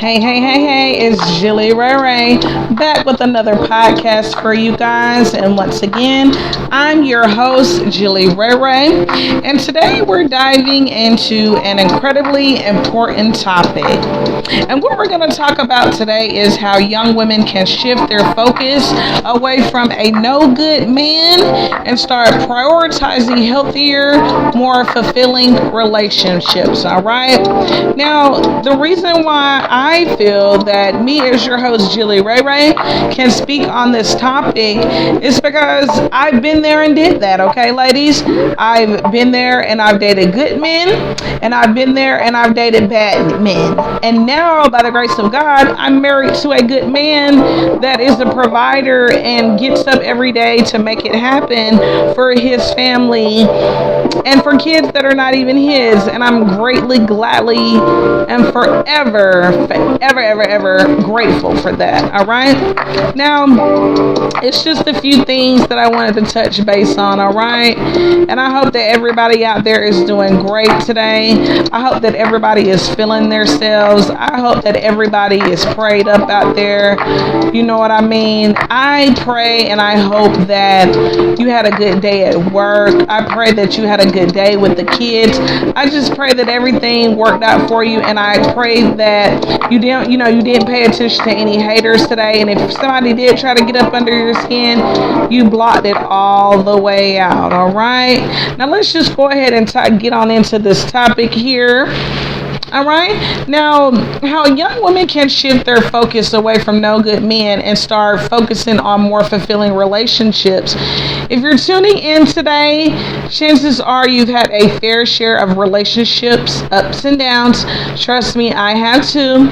Hey, it's Jilly Ray Ray back with another podcast for you guys. And once again, I'm your host, Jilly Ray Ray. And today we're diving into an incredibly important topic. And what we're going to talk about today is how young women can shift their focus away from a no good man and start prioritizing healthier, more fulfilling relationships. All right. Now, the reason why I feel that me as your host, Jilly Ray Ray, can speak on this topic is because I've been there and did that, okay, ladies? I've been there and I've dated good men, and I've been there and I've dated bad men. And now, by the grace of God, I'm married to a good man that is a provider and gets up every day to make it happen for his family and for kids that are not even his. And I'm greatly, gladly, and forever grateful for that. All right. Now, it's just a few things that I wanted to touch base on. All right. And I hope that everybody out there is doing great today. I hope that everybody is feeling themselves. I hope that everybody is prayed up out there. You know what I mean? I pray and I hope that you had a good day at work. I pray that you had a good day with the kids. I just pray that everything worked out for you, and I pray that you didn't pay attention to any haters today. And if somebody did try to get up under your skin, you blocked it all the way out. All right. Now let's just go ahead and get on into this topic here. All right. Now, how young women can shift their focus away from no good men and start focusing on more fulfilling relationships. If you're tuning in today, chances are you've had a fair share of relationships, ups and downs. Trust me, I have too.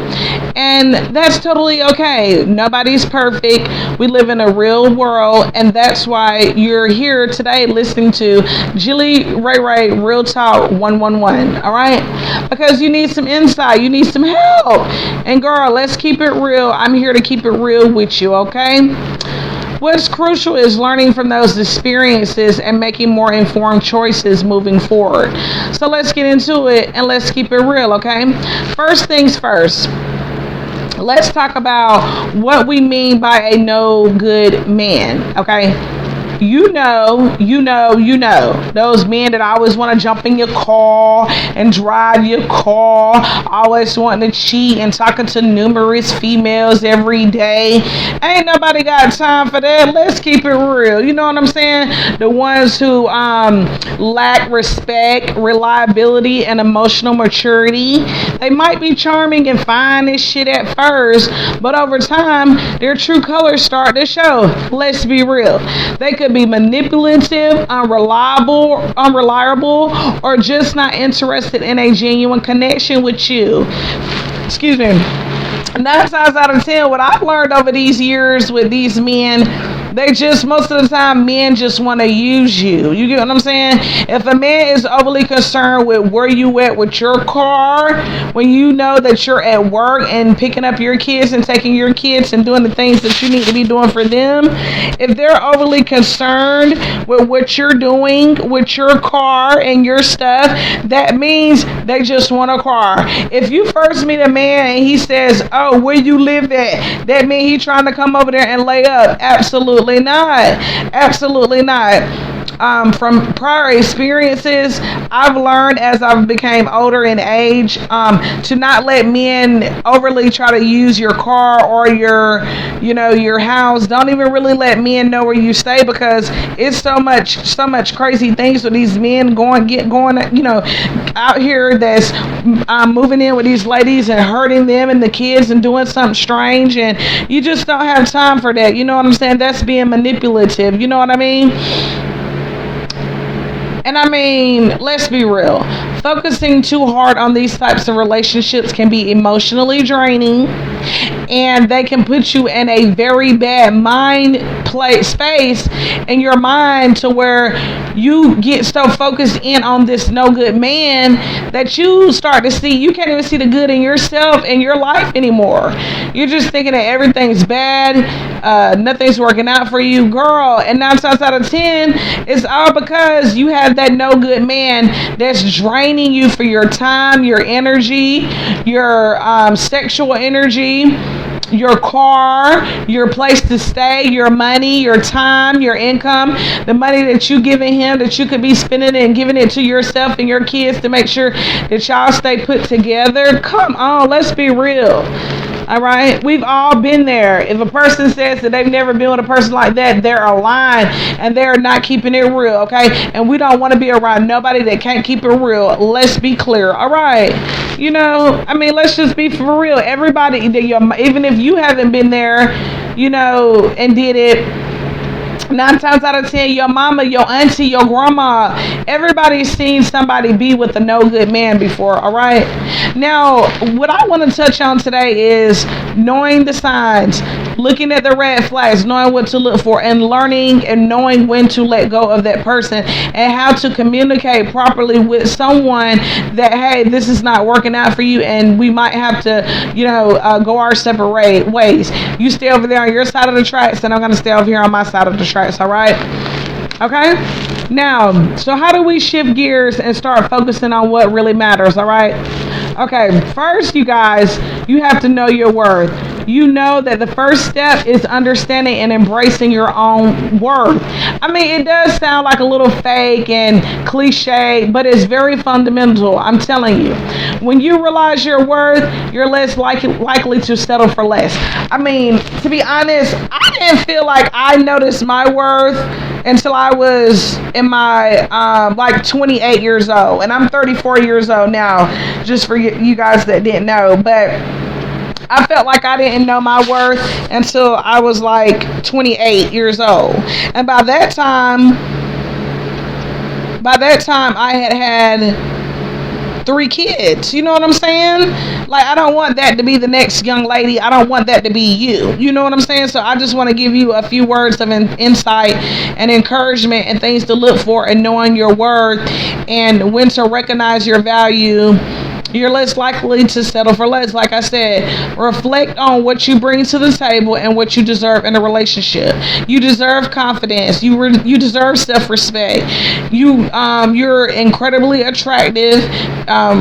And that's totally okay. Nobody's perfect. We live in a real world, and that's why you're here today listening to Jilly Ray Ray Real Talk 111. All right? Because you need some insight, you need some help. And girl, let's keep it real. I'm here to keep it real with you, okay? What's crucial is learning from those experiences and making more informed choices moving forward. So let's get into it and let's keep it real, okay? First things first. Let's talk about what we mean by a no good man, okay? You know, those men that always want to jump in your car and drive your car, always wanting to cheat and talking to numerous females every day. Ain't nobody got time for that. Let's keep it real. You know what I'm saying? The ones who lack respect, reliability, and emotional maturity. They might be charming and fine as shit at first, but over time, their true colors start to show. Let's be real. They could be manipulative, unreliable, or just not interested in a genuine connection with you. Excuse me. 9 times out of 10, what I've learned over these years with these men, most of the time, men just want to use you. You get what I'm saying? If a man is overly concerned with where you at with your car, when you know that you're at work and picking up your kids and taking your kids and doing the things that you need to be doing for them, if they're overly concerned with what you're doing with your car and your stuff, that means they just want a car. If you first meet a man and he says, "Oh, where you live at?" that means he's trying to come over there and lay up. Absolutely not. Absolutely not. From prior experiences, I've learned as I've became older in age to not let men overly try to use your car or your house. Don't even really let men know where you stay, because it's so much crazy things with these men going out here that's moving in with these ladies and hurting them and the kids and doing something strange, and you just don't have time for that. You know what I'm saying? That's being manipulative. You know what I mean? And I mean, let's be real. Focusing too hard on these types of relationships can be emotionally draining, and they can put you in a very bad space in your mind, to where you get so focused in on this no good man that you start to see, you can't even see the good in yourself and your life anymore. You're just thinking that everything's bad, nothing's working out for you, girl. And 9 times out of 10, it's all because you have that no good man that's draining draining you for your time, your energy, your sexual energy, your car, your place to stay, your money, your time, your income, the money that you giving him that you could be spending and giving it to yourself and your kids to make sure that y'all stay put together. Come on, let's be real. All right, we've all been there. If a person says that they've never been with a person like that, they're lying and they're not keeping it real. Okay, and we don't want to be around nobody that can't keep it real. Let's be clear. All right, let's just be for real. Everybody, even if you haven't been there, and did it. 9 times out of 10, your mama, your auntie, your grandma, everybody's seen somebody be with a no good man before. All right. Now, what I want to touch on today is knowing the signs, looking at the red flags, knowing what to look for, and learning and knowing when to let go of that person and how to communicate properly with someone that, hey, this is not working out for you and we might have to, go our separate ways. You stay over there on your side of the tracks and I'm going to stay over here on my side of the tracks. All right. Okay. Now, so how do we shift gears and start focusing on what really matters? All right. Okay. First, you guys, you have to know your worth. You know that the first step is understanding and embracing your own worth. It does sound like a little fake and cliche, but it's very fundamental. I'm telling you, when you realize your worth, you're less likely to settle for less. To be honest, I didn't feel like I noticed my worth until I was in my 28 years old, and I'm 34 years old now, just for you guys that didn't know. But I felt like I didn't know my worth until I was 28 years old. And by that time I had 3 kids. You know what I'm saying? I don't want that to be the next young lady. I don't want that to be you. You know what I'm saying? So I just want to give you a few words of insight and encouragement and things to look for and knowing your worth and when to recognize your value. You're less likely to settle for less. Like I said, reflect on what you bring to the table and what you deserve in a relationship. You deserve confidence. You deserve self-respect. You're incredibly attractive.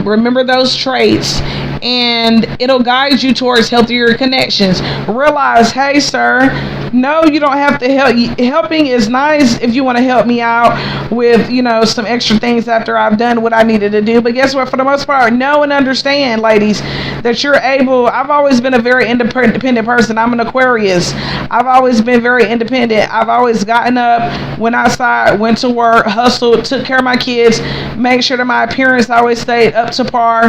Remember those traits, and it'll guide you towards healthier connections. Realize, hey, sir, no, you don't have to help. Helping is nice if you want to help me out with, some extra things after I've done what I needed to do. But guess what? For the most part, know and understand, ladies, that you're able. I've always been a very independent person. I'm an Aquarius. I've always been very independent. I've always gotten up, went outside, went to work, hustled, took care of my kids, made sure that my appearance always stayed up to par,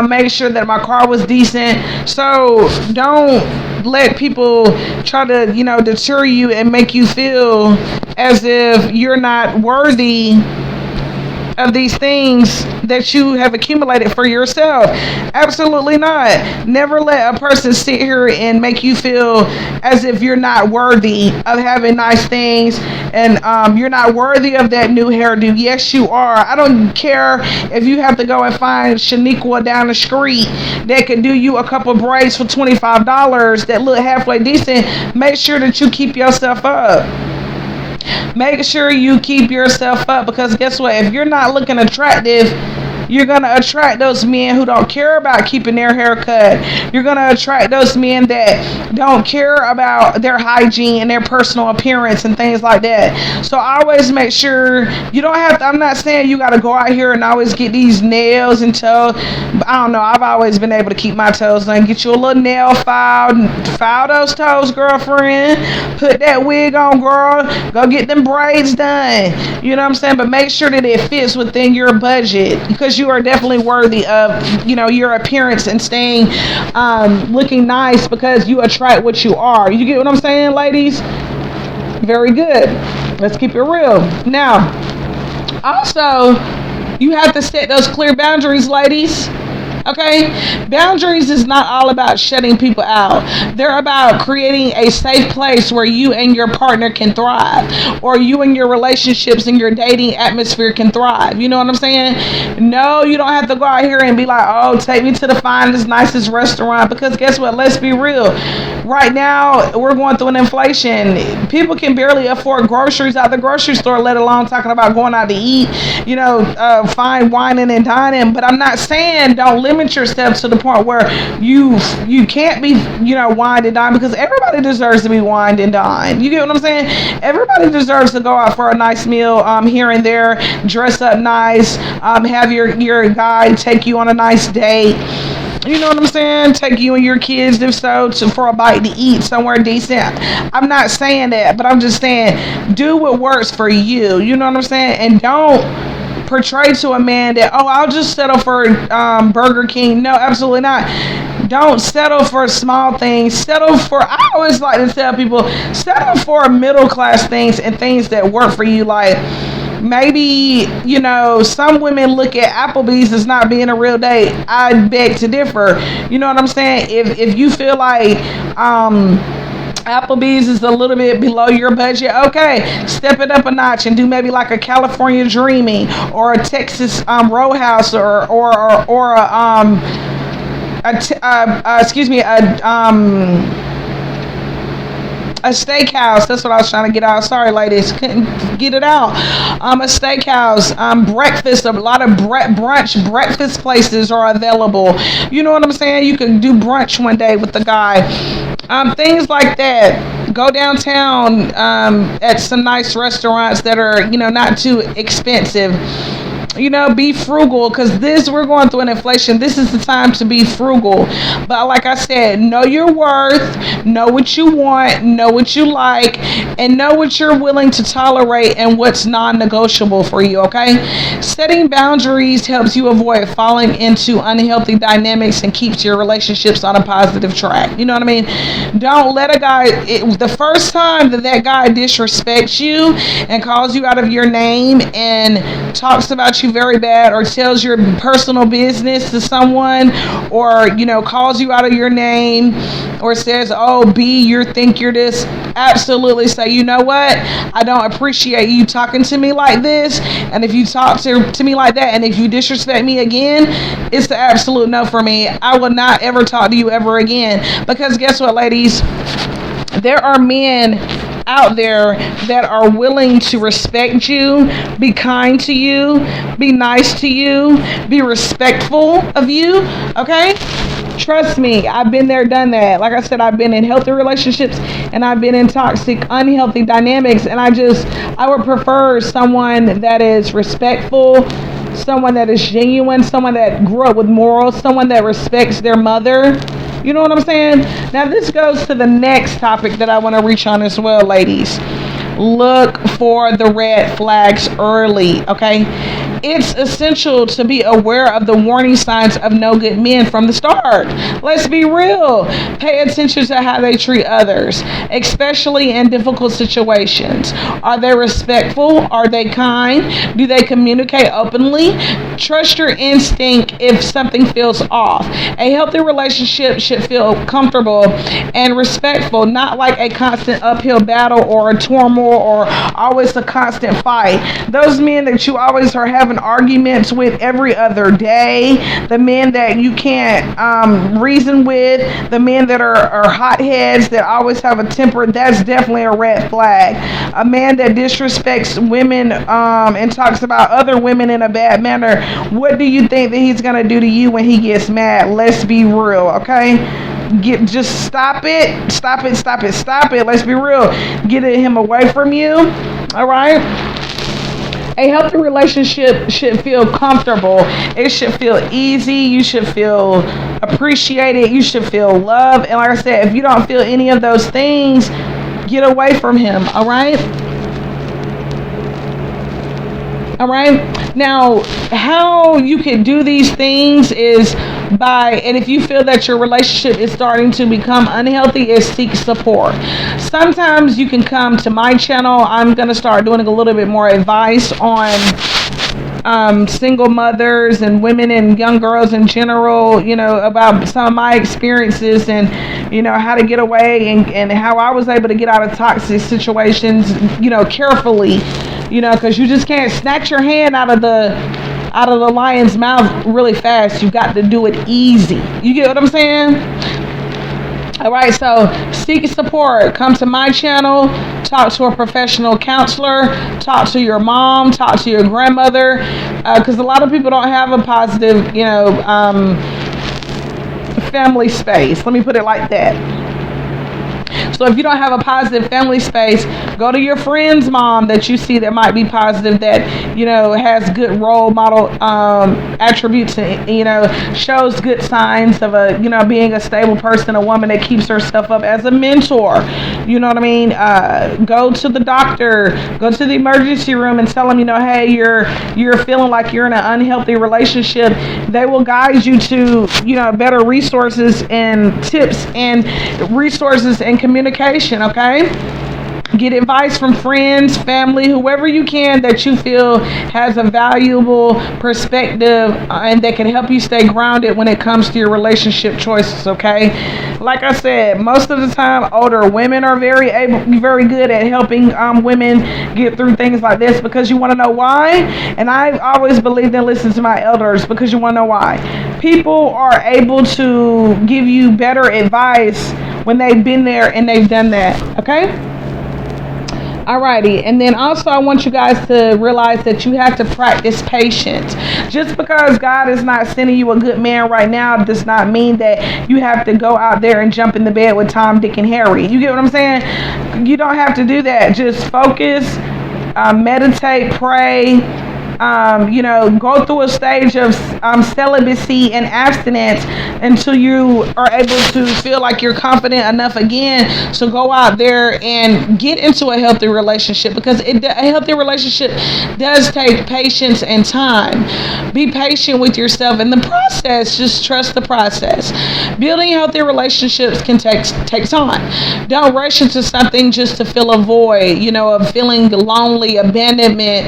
made sure that my car was decent. So don't let people try to, deter you and make you feel as if you're not worthy of these things that you have accumulated for yourself. Absolutely not. Never let a person sit here and make you feel as if you're not worthy of having nice things and you're not worthy of that new hairdo. Yes, you are. I don't care if you have to go and find Shaniqua down the street that could do you a couple braids for $25 that look halfway decent. Make sure that you keep yourself up. Make sure you keep yourself up, because guess what? If you're not looking attractive, you're going to attract those men who don't care about keeping their hair cut. You're going to attract those men that don't care about their hygiene and their personal appearance and things like that. So always make sure you don't have to, I'm not saying you got to go out here and always get these nails and toes. I don't know. I've always been able to keep my toes done. Get you a little nail file those toes, girlfriend. Put that wig on, girl. Go get them braids done. You know what I'm saying? But make sure that it fits within your budget, because you are definitely worthy of, your appearance and staying looking nice, because you attract what you are. You get what I'm saying, ladies? Very good. Let's keep it real. Now, also, you have to set those clear boundaries, ladies. Okay? Boundaries is not all about shutting people out. They're about creating a safe place where you and your partner can thrive, or you and your relationships and your dating atmosphere can thrive. You know what I'm saying? No, you don't have to go out here and be like, oh, take me to the finest, nicest restaurant. Because guess what? Let's be real. Right now, we're going through an inflation. People can barely afford groceries out the grocery store, let alone talking about going out to eat, fine wining and dining. But I'm not saying don't limit yourself to the point where you can't be, wined and dined, because everybody deserves to be wined and dined. You get what I'm saying? Everybody deserves to go out for a nice meal here and there, dress up nice, have your guy take you on a nice date. You know what I'm saying? Take you and your kids, if so, for a bite to eat somewhere decent. I'm not saying that, but I'm just saying do what works for you. You know what I'm saying? And don't portray to a man that, oh, I'll just settle for Burger King. No, absolutely not. Don't settle for small things. I always like to tell people, settle for middle class things and things that work for you. Like, maybe, some women look at Applebee's as not being a real date. I beg to differ. You know what I'm saying? If you feel like Applebee's is a little bit below your budget, okay, step it up a notch and do maybe like a California Dreaming or a Texas Roadhouse or a steakhouse. That's what I was trying to get out. Sorry, ladies, couldn't get it out. A steakhouse, breakfast. A lot of brunch breakfast places are available. You know what I'm saying? You can do brunch one day with the guy. Things like that. Go downtown at some nice restaurants that are, not too expensive. Be frugal, because we're going through an inflation. This is the time to be frugal. But like I said, know your worth, know what you want, know what you like, and know what you're willing to tolerate and what's non-negotiable for you, okay? Setting boundaries helps you avoid falling into unhealthy dynamics and keeps your relationships on a positive track. You know what I mean? Don't let a guy, the first time that guy disrespects you and calls you out of your name and talks about you very bad, or tells your personal business to someone, or calls you out of your name, or says, oh, you think you're this, absolutely say, you know what, I don't appreciate you talking to me like this, and if you talk to me like that, and if you disrespect me again, it's the absolute no for me. I will not ever talk to you ever again. Because guess what, ladies, there are men out there that are willing to respect you, be kind to you, be nice to you, be respectful of you, okay? Trust me, I've been there, done that. Like I said, I've been in healthy relationships and I've been in toxic, unhealthy dynamics, and I would prefer someone that is respectful, someone that is genuine, someone that grew up with morals, someone that respects their mother. You know what I'm saying? Now this goes to the next topic that I want to reach on as well, ladies. Look for the red flags early, okay? It's essential to be aware of the warning signs of no good men from the start. Let's be real. Pay attention to how they treat others, especially in difficult situations. Are they respectful? Are they kind? Do they communicate openly? Trust your instinct if something feels off. A healthy relationship should feel comfortable and respectful, not like a constant uphill battle or a turmoil or always a constant fight. Those men that you always are having arguments with every other day, the men that you can't reason with, the men that are hotheads that always have a temper, that's definitely a red flag. A man that disrespects women and talks about other women in a bad manner, what do you think that he's gonna do to you when he gets mad? Let's be real, okay? Just stop it. Let's be real. Get him away from you. All right. A healthy relationship should feel comfortable. It should feel easy. You should feel appreciated. You should feel loved. And like I said, if you don't feel any of those things, get away from him. All right. All right. Now, how you can do these things is and if you feel that your relationship is starting to become unhealthy, is seek support. Sometimes you can come to my channel. I'm going to start doing a little bit more advice on single mothers and women and young girls in general, about some of my experiences and, how to get away and how I was able to get out of toxic situations, carefully, because you just can't snatch your hand out of the lion's mouth really fast. You got to do it easy. You get what I'm saying? All right, so seek support. Come to my channel, talk to a professional counselor, talk to your mom, talk to your grandmother, because a lot of people don't have a positive, family space. Let me put it like that. So if you don't have a positive family space, go to your friend's mom that you see that might be positive, that, has good role model attributes, and, shows good signs of being a stable person, a woman that keeps herself up as a mentor. You know what I mean? Go to the doctor, go to the emergency room and tell them, hey, you're feeling like you're in an unhealthy relationship. They will guide you to, better resources and tips and resources and communication, okay? Get advice from friends, family, whoever you can that you feel has a valuable perspective and that can help you stay grounded when it comes to your relationship choices, okay? Like I said, most of the time, older women are very good at helping women get through things like this, because you want to know why? And I always believed in listening to my elders, because you want to know why. People are able to give you better advice when they've been there and they've done that, okay? Alrighty, and then also I want you guys to realize that you have to practice patience. Just because God is not sending you a good man right now does not mean that you have to go out there and jump in the bed with Tom, Dick, and Harry. You get what I'm saying? You don't have to do that. Just focus, meditate, pray. Go through a stage of celibacy and abstinence until you are able to feel like you're confident enough again to go out there and get into a healthy relationship, because a healthy relationship does take patience and time. Be patient with yourself in the process. Just trust the process. Building healthy relationships can take time. Don't rush into something just to fill a void, of feeling lonely, abandonment,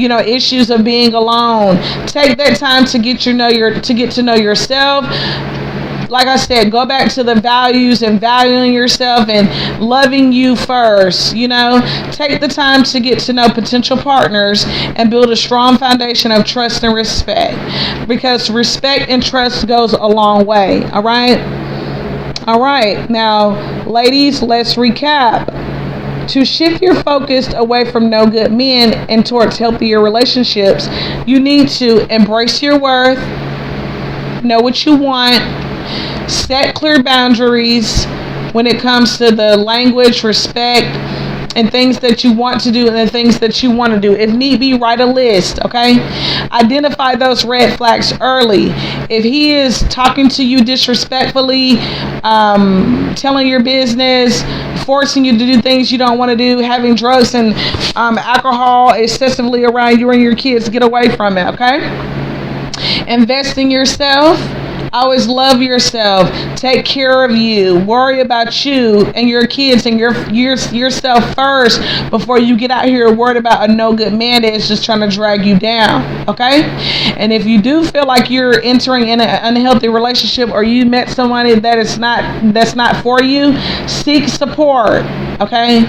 issues of being alone. Take that time to get to know yourself. Like I said, go back to the values and valuing yourself and loving you first. Take the time to get to know potential partners and build a strong foundation of trust and respect, because respect and trust goes a long way. All right. Now, ladies, let's recap. To shift your focus away from no good men and towards healthier relationships, you need to embrace your worth, know what you want, set clear boundaries when it comes to the language, respect, and things that you want to do and the things that you want to do. If need be, write a list, okay? Identify those red flags early. If he is talking to you disrespectfully, telling your business, forcing you to do things you don't want to do, having drugs and alcohol excessively around you and your kids, get away from it, okay? Invest in yourself. Always love yourself. Take care of you. Worry about you and your kids and yourself first before you get out here worried about a no good man that is just trying to drag you down. Okay? And if you do feel like you're entering in an unhealthy relationship, or you met somebody that's not for you, seek support. Okay?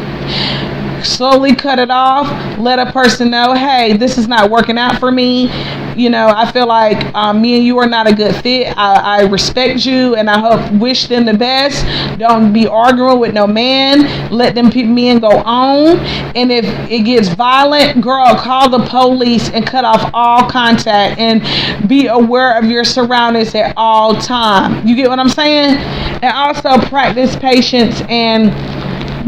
Slowly cut it off. Let a person know, hey, this is not working out for me. I feel like me and you are not a good fit. I respect you and I wish them the best. Don't be arguing with no man. Let them men go on. And if it gets violent, girl, call the police and cut off all contact, and be aware of your surroundings at all time. You get what I'm saying? And also practice patience. And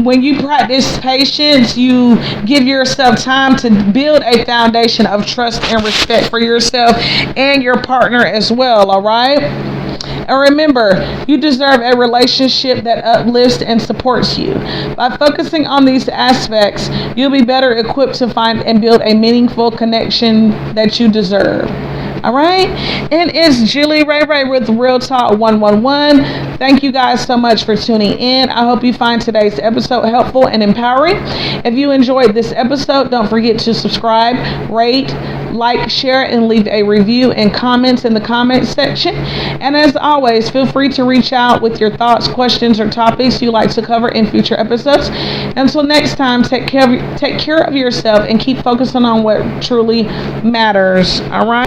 when you practice patience, you give yourself time to build a foundation of trust and respect for yourself and your partner as well, all right? And remember, you deserve a relationship that uplifts and supports you. By focusing on these aspects, you'll be better equipped to find and build a meaningful connection that you deserve. All right? And it's Julie Ray Ray with Real Talk 111. Thank you guys so much for tuning in. I hope you find today's episode helpful and empowering. If you enjoyed this episode, don't forget to subscribe, rate, like, share, and leave a review and comments in the comments section. And as always, feel free to reach out with your thoughts, questions, or topics you'd like to cover in future episodes. Until next time, take care of yourself and keep focusing on what truly matters. All right?